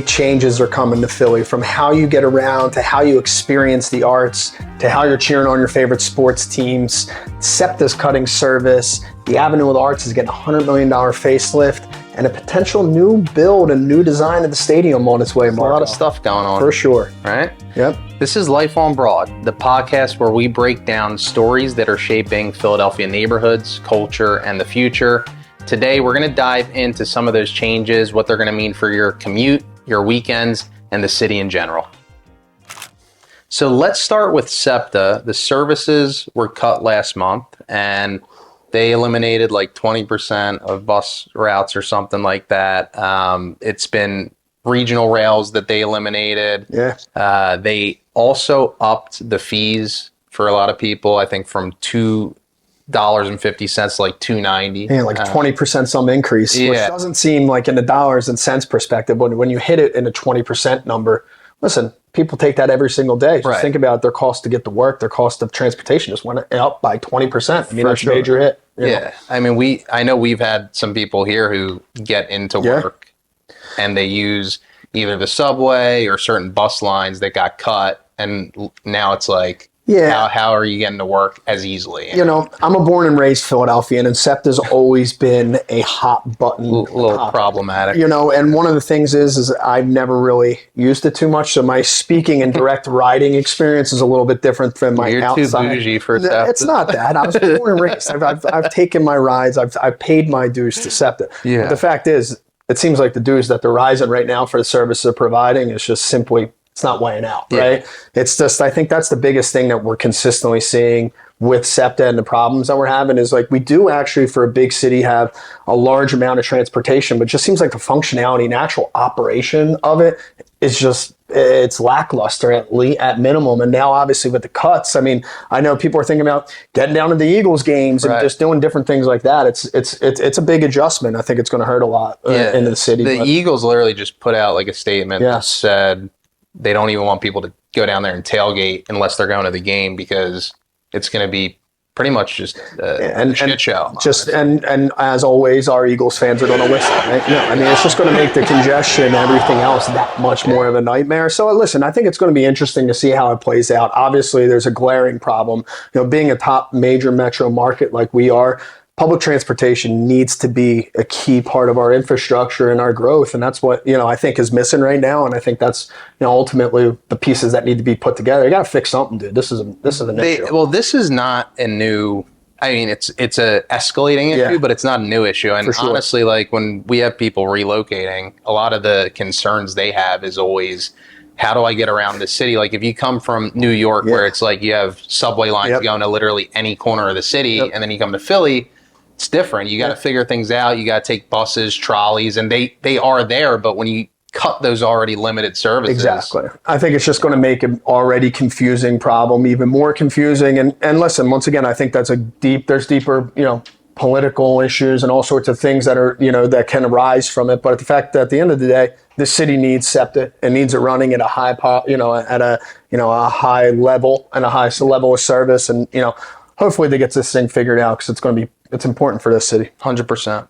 big changes are coming to Philly, from how you get around to how you experience the arts to how you're cheering on your favorite sports teams. SEPTA's cutting service. The Avenue of the Arts is getting a $100 million facelift and a potential new build and new design of the stadium on its way, Marco. A lot of stuff going on. For sure. Right? Yep. This is Life on Broad, the podcast where we break down stories that are shaping Philadelphia neighborhoods, culture, and the future. Today, we're going to dive into some of those changes, what they're going to mean for your commute, your weekends, and the city in general. So let's start with SEPTA. The services were cut last month, and they eliminated like 20% of bus routes or something like that. It's been regional rails that they eliminated. Yeah. They also upped the fees for a lot of people, I think from $2.50 to like $2.90. Yeah, like 20% some increase, which doesn't seem like in the dollars and cents perspective. When you hit it in a 20% number, listen, people take that every single day. Just think about their cost to get to work, their cost of transportation just went up by 20%. I mean, that's a major hit. Yeah. I mean, I know we've had some people here who get into work and they use either the subway or certain bus lines that got cut. And now it's like, how are you getting to work as easily? You know, I'm a born and raised Philadelphian, and SEPTA's always been a hot button. A little problematic. You know, and one of the things is I've never really used it too much, so my speaking and direct riding experience is a little bit different than my outside. You're too bougie for SEPTA. It's not that. I was born and raised. I've taken my rides. I've paid my dues to SEPTA. Yeah. But the fact is, it seems like the dues that they're rising right now for the service they're providing is just simply, it's not weighing out, right? It's just, I think that's the biggest thing that we're consistently seeing with SEPTA and the problems that we're having is like, we do actually for a big city have a large amount of transportation, but it just seems like the functionality and actual operation of it is just, it's lackluster at minimum. And now obviously with the cuts, I mean, I know people are thinking about getting down to the Eagles games and just doing different things like that. It's a big adjustment. I think it's going to hurt a lot into the city. The Eagles literally just put out like a statement that said they don't even want people to go down there and tailgate unless they're going to the game because it's going to be pretty much just a shit show. And as always, our Eagles fans are going to listen. Right? No, I mean, it's just going to make the congestion and everything else that much more of a nightmare. So listen, I think it's going to be interesting to see how it plays out. Obviously, there's a glaring problem. You know, being a top major metro market like we are, public transportation needs to be a key part of our infrastructure and our growth. And that's what, you know, I think is missing right now. And I think that's, you know, ultimately the pieces that need to be put together. You got to fix something, dude. This is an issue. Well, this is not a new, I mean, it's a escalating issue, but it's not a new issue. And honestly, like when we have people relocating, a lot of the concerns they have is always, how do I get around the city? Like if you come from New York where it's like you have subway lines going to literally any corner of the city, and then you come to Philly, it's different. You got to figure things out. You got to take buses, trolleys, and they are there. But when you cut those already limited services. Exactly. I think it's just going to make an already confusing problem even more confusing. And listen, once again, I think there's deeper, you know, political issues and all sorts of things that are, you know, that can arise from it. But the fact that at the end of the day, the city needs SEPTA and needs it running at a high, a high level and a high level of service. And, you know, hopefully they get this thing figured out because it's important for this city. 100%.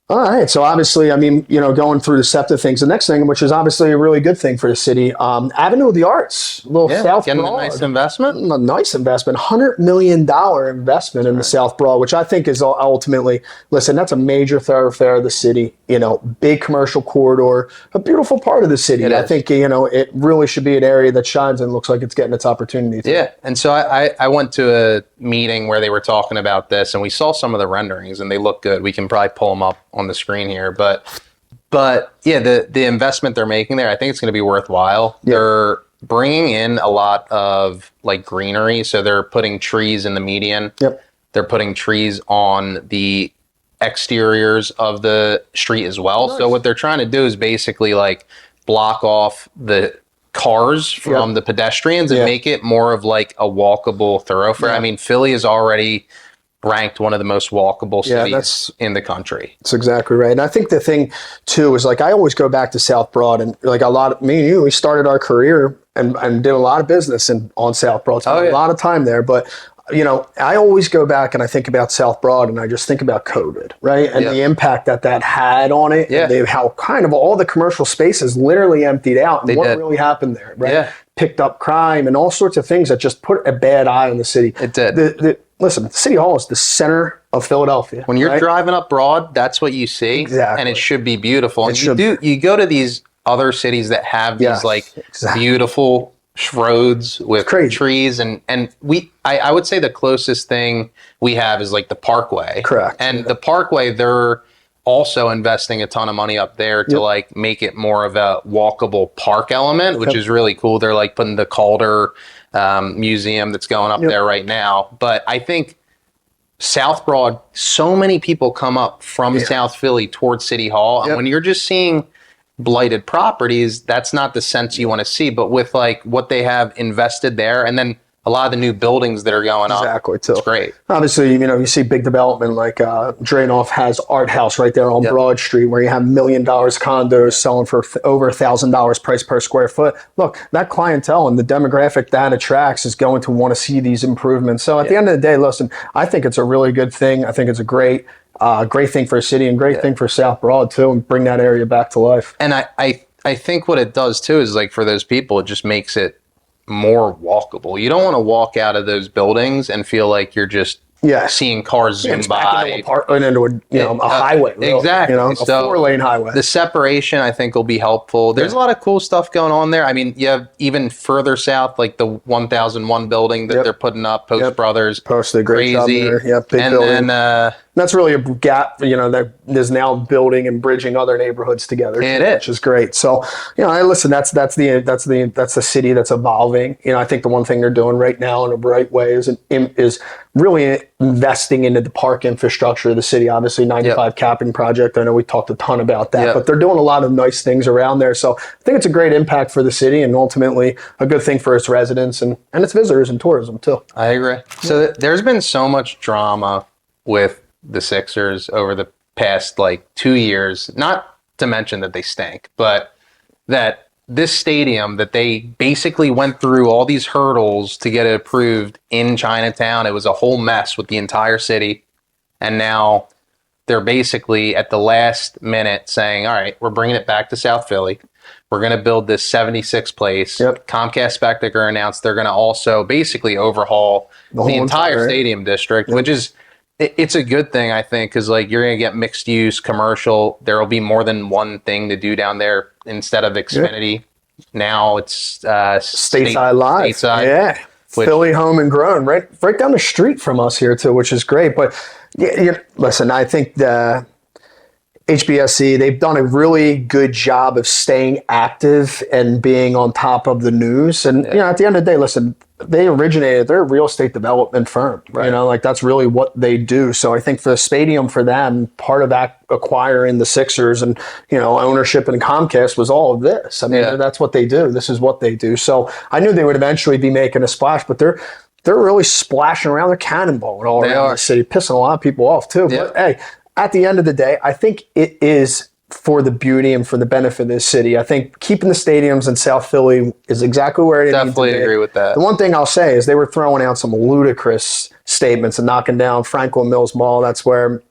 All right. So obviously, I mean, you know, going through the SEPTA things, the next thing, which is obviously a really good thing for the city, Avenue of the Arts, South getting Broad. a nice investment. A nice investment, $100 million investment in the South Broad, which I think is ultimately, listen, that's a major thoroughfare of the city, you know, big commercial corridor, a beautiful part of the city. I think, you know, it really should be an area that shines and looks like it's getting its opportunity. Yeah. And so I went to a meeting where they were talking about this and we saw some of the renderings and they look good. We can probably pull them up on the screen here, but yeah, the investment they're making there, I think it's going to be worthwhile. They're bringing in a lot of like greenery, so they're putting trees in the median. They're putting trees on the exteriors of the street as well. Nice. So what they're trying to do is basically like block off the cars from the pedestrians and make it more of like a walkable thoroughfare. I mean, Philly is already ranked one of the most walkable cities in the country. That's exactly right. And I think the thing too is like, I always go back to South Broad and like me and you, we started our career and did a lot of business on South Broad. Spent a lot of time there, but I always go back and I think about South Broad and I just think about COVID, right? And the impact that had on it. Yeah. And how kind of all the commercial spaces literally emptied out. And what really happened there, right? Yeah. Picked up crime and all sorts of things that just put a bad eye on the city. It did. Listen, City Hall is the center of Philadelphia. When you're driving up Broad, that's what you see. Exactly. And it should be beautiful. And you go to these other cities that have these beautiful roads with trees and I would say the closest thing we have is like the Parkway. Correct. And the Parkway, they're also investing a ton of money up there to like make it more of a walkable park element, which is really cool. They're like putting the Calder museum that's going up there right now. But I think South Broad, so many people come up from South Philly towards City Hall. And when you're just seeing blighted properties, that's not the sense you want to see. But with like what they have invested there, and then a lot of the new buildings that are going up, it's great. Obviously, you see big development like Dranoff has Art House right there on Broad Street, where you have $1 million condos selling for over $1,000 price per square foot. Look, that clientele and the demographic that attracts is going to want to see these improvements. So at the end of the day, listen, I think it's a really good thing. I think it's a great thing for a city and great thing for South Broad too, and bring that area back to life. And I think what it does too is like for those people, it just makes it more walkable. You don't want to walk out of those buildings and feel like you're just seeing cars zoom by. Into a highway. Really. Exactly. A 4-lane highway. The separation, I think, will be helpful. There's a lot of cool stuff going on there. I mean, you have even further south, like the 1001 building that they're putting up, Post Brothers. Post did a great job there. Yeah, big and building. then that's really a gap, that is now building and bridging other neighborhoods together, which is great. So, listen, that's the city that's evolving. I think the one thing they're doing right now in a bright way is really investing into the park infrastructure of the city. Obviously, 95 capping project. I know we talked a ton about that, but they're doing a lot of nice things around there. So I think it's a great impact for the city and ultimately a good thing for its residents and its visitors and tourism too. I agree. So there's been so much drama with the Sixers over the past 2 years, not to mention that they stink, but that this stadium that they basically went through all these hurdles to get it approved in Chinatown. It was a whole mess with the entire city. And now they're basically at the last minute saying, all right, we're bringing it back to South Philly. We're going to build this 76 place. Comcast Spectator announced they're going to also basically overhaul the entire stadium district, which is, it's a good thing, I think, because you're going to get mixed use, commercial. There will be more than one thing to do down there instead of Xfinity. Now it's Stateside Live. Stateside, Philly home and grown, right down the street from us here too, which is great. But listen, I think the HBSC, they've done a really good job of staying active and being on top of the news. And at the end of the day, listen, they're a real estate development firm. Right. That's really what they do. So I think the stadium for them, part of that acquiring the Sixers and ownership and Comcast was all of this. I mean, that's what they do. This is what they do. So I knew they would eventually be making a splash, but they're really splashing around. They're cannonballing all around the city, pissing a lot of people off too. But hey, at the end of the day, I think it is for the beauty and for the benefit of this city. I think keeping the stadiums in South Philly is exactly where it needs to be. Definitely agree with that. The one thing I'll say is they were throwing out some ludicrous statements and knocking down Franklin Mills Mall. That's where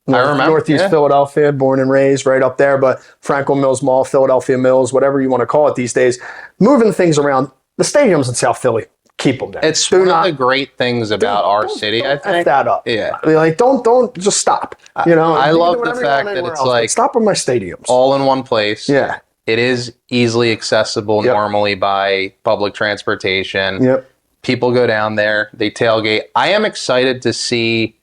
Northeast Philadelphia, born and raised, right up there. But Franklin Mills Mall, Philadelphia Mills, whatever you want to call it these days, moving things around. The stadiums in South Philly, keep them there. It's one of the great things about our city, I think. F that up. Yeah. I mean, don't just stop. I love the fact that it's stop with my stadiums. All in one place. Yeah. It is easily accessible normally by public transportation. Yep. People go down there, they tailgate. I am excited to see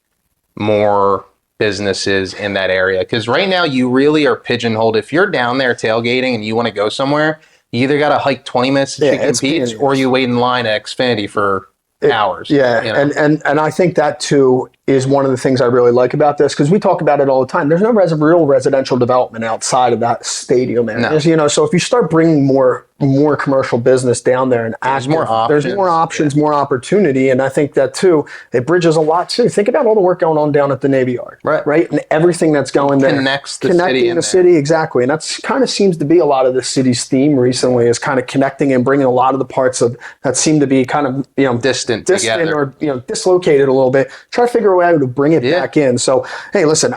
more businesses in that area because right now you really are pigeonholed. If you're down there tailgating and you want to go somewhere, you either got to hike 20 minutes to Chicken Pete's or you wait in line at Xfinity for hours. And I think that too is one of the things I really like about this because we talk about it all the time. There's no real residential development outside of that stadium area. So if you start bringing more more commercial business down there and There's more options. There's more options, more opportunity, and I think that too. It bridges a lot too. Think about all the work going on down at the Navy Yard, right, and everything that's going there connecting the city exactly, and that's kind of seems to be a lot of the city's theme recently is kind of connecting and bringing a lot of the parts of that seem to be kind of distant together. Or dislocated a little bit. Try to figure a way to bring it back in. So hey, listen,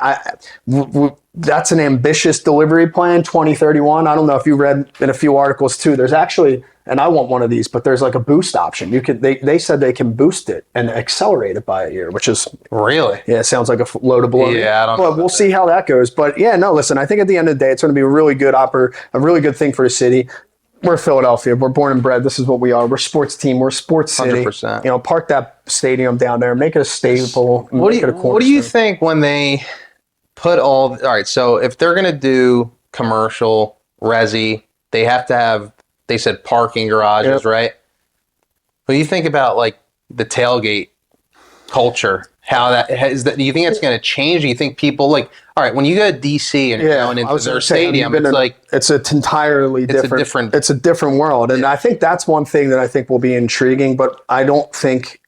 that's an ambitious delivery plan, 2031. I don't know if you read in a few articles too. There's actually, and I want one of these, but there's like a boost option. You could, they said they can boost it and accelerate it by a year, which is really, it sounds like a load of baloney. Yeah, I don't know. But we'll see how that goes. But yeah, no, listen, I think at the end of the day, it's going to be a really good thing for the city. We're Philadelphia. We're born and bred. This is what we are. We're a sports team. We're a sports city. 100%. Park that stadium down there. Make it a staple. What do you think when they put all right, so if they're going to do commercial, resi, they have to have, they said parking garages, right? What do you think about like the tailgate culture? How that is that? Do you think it's going to change? Do you think people like, all right, when you go to DC and you're going into their stadium, it's like it's a different world, and I think that's one thing that I think will be intriguing. But I don't think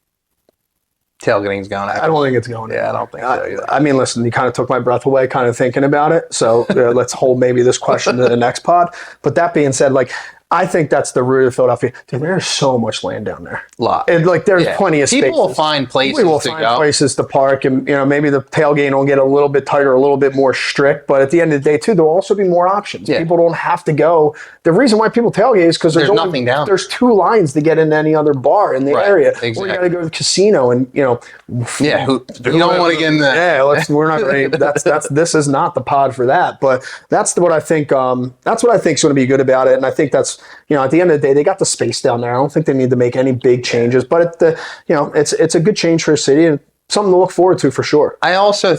tailgating's going. I don't think it's going. Yeah, I don't think so either. I mean, listen, you kind of took my breath away, kind of thinking about it. So let's hold maybe this question to the next pod. But that being said, like, I think that's the root of Philadelphia. Dude, there's so much land down there. A lot. And like there's plenty of spaces. People will find places places to park, and maybe the tailgate will get a little bit tighter, a little bit more strict, but at the end of the day too, there'll also be more options. People don't have to go. The reason why people tailgate is because there's nothing down there. There's 2 lines to get into any other bar in the area. Exactly. Or you got to go to the casino and you don't want to get in that. Yeah, we're not ready. This is not the pod for that. But that's what I think. That's what I think is going to be good about it, and I think that's at the end of the day, they got the space down there. I don't think they need to make any big changes, but it's a good change for a city and something to look forward to for sure. I also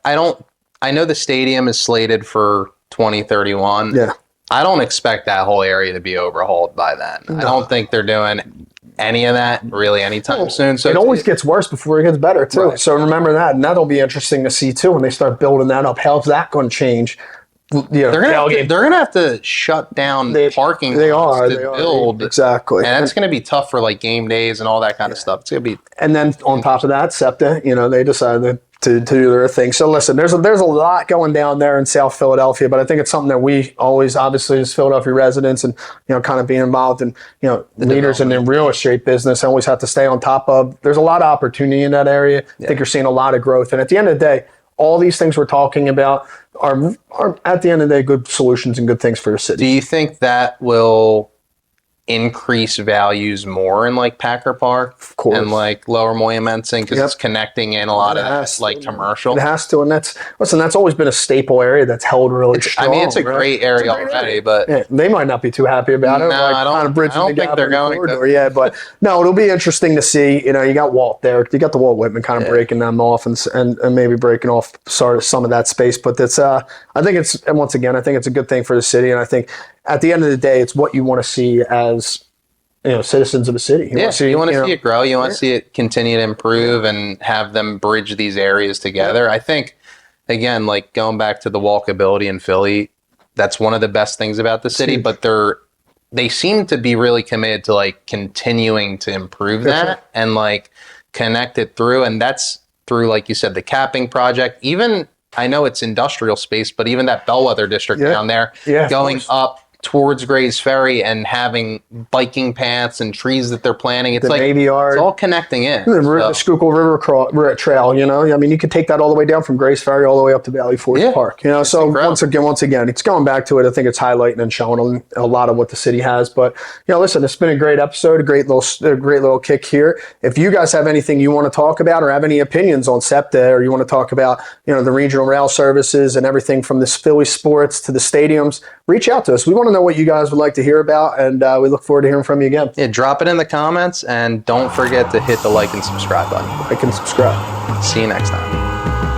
I know the stadium is slated for 2031. Yeah. I don't expect that whole area to be overhauled by then. No. I don't think they're doing any of that really anytime soon. So it always gets worse before it gets better too. Right. So remember that, and that'll be interesting to see too when they start building that up. How's that going to change? They're gonna have to shut down parking. They are build exactly, and that's gonna be tough for like game days and all that kind of stuff. It's gonna be. And then on top of that, SEPTA, they decided to do their thing. So listen, there's a lot going down there in South Philadelphia, but I think it's something that we always, obviously, as Philadelphia residents and kind of being involved in leaders in the real estate business, always have to stay on top of. There's a lot of opportunity in that area. I think you're seeing a lot of growth, and at the end of the day, all these things we're talking about are at the end of the day good solutions and good things for the city. Do you think that will increase values more in like Packer Park, of course, and like Lower Moyamensing because it's connecting in a lot of like commercial? It has to, and that's always been a staple area that's held really strong. I mean, it's a great area already, but they might not be too happy about it. No, I don't think they're going to. Yeah, but no, it'll be interesting to see. You got Walt there, you got the Walt Whitman kind of breaking them off and maybe breaking off some of that space. But that's I think it's a good thing for the city, and I think at the end of the day, it's what you want to see as citizens of a city. You want to see it grow. You want to see it continue to improve and have them bridge these areas together. I think, again, like going back to the walkability in Philly, that's one of the best things about the city. But they seem to be really committed to like continuing to improve that and like connect it through. And that's through, like you said, the capping project. Even I know it's industrial space, but even that Bellwether district down there, going up towards Gray's Ferry and having biking paths and trees that they're planting. It's the Navy Yard. It's all connecting in. The Schuylkill River Trail, I mean, you could take that all the way down from Gray's Ferry all the way up to Valley Forge Park. So incredible. once again, it's going back to it. I think it's highlighting and showing a lot of what the city has. But listen, it's been a great episode, a great little kick here. If you guys have anything you want to talk about or have any opinions on SEPTA, or you want to talk about the regional rail services and everything from the Philly sports to the stadiums, reach out to us. We want to know what you guys would like to hear about, and we look forward to hearing from you again. Yeah, drop it in the comments, and don't forget to hit the like and subscribe button. Like and subscribe. See you next time.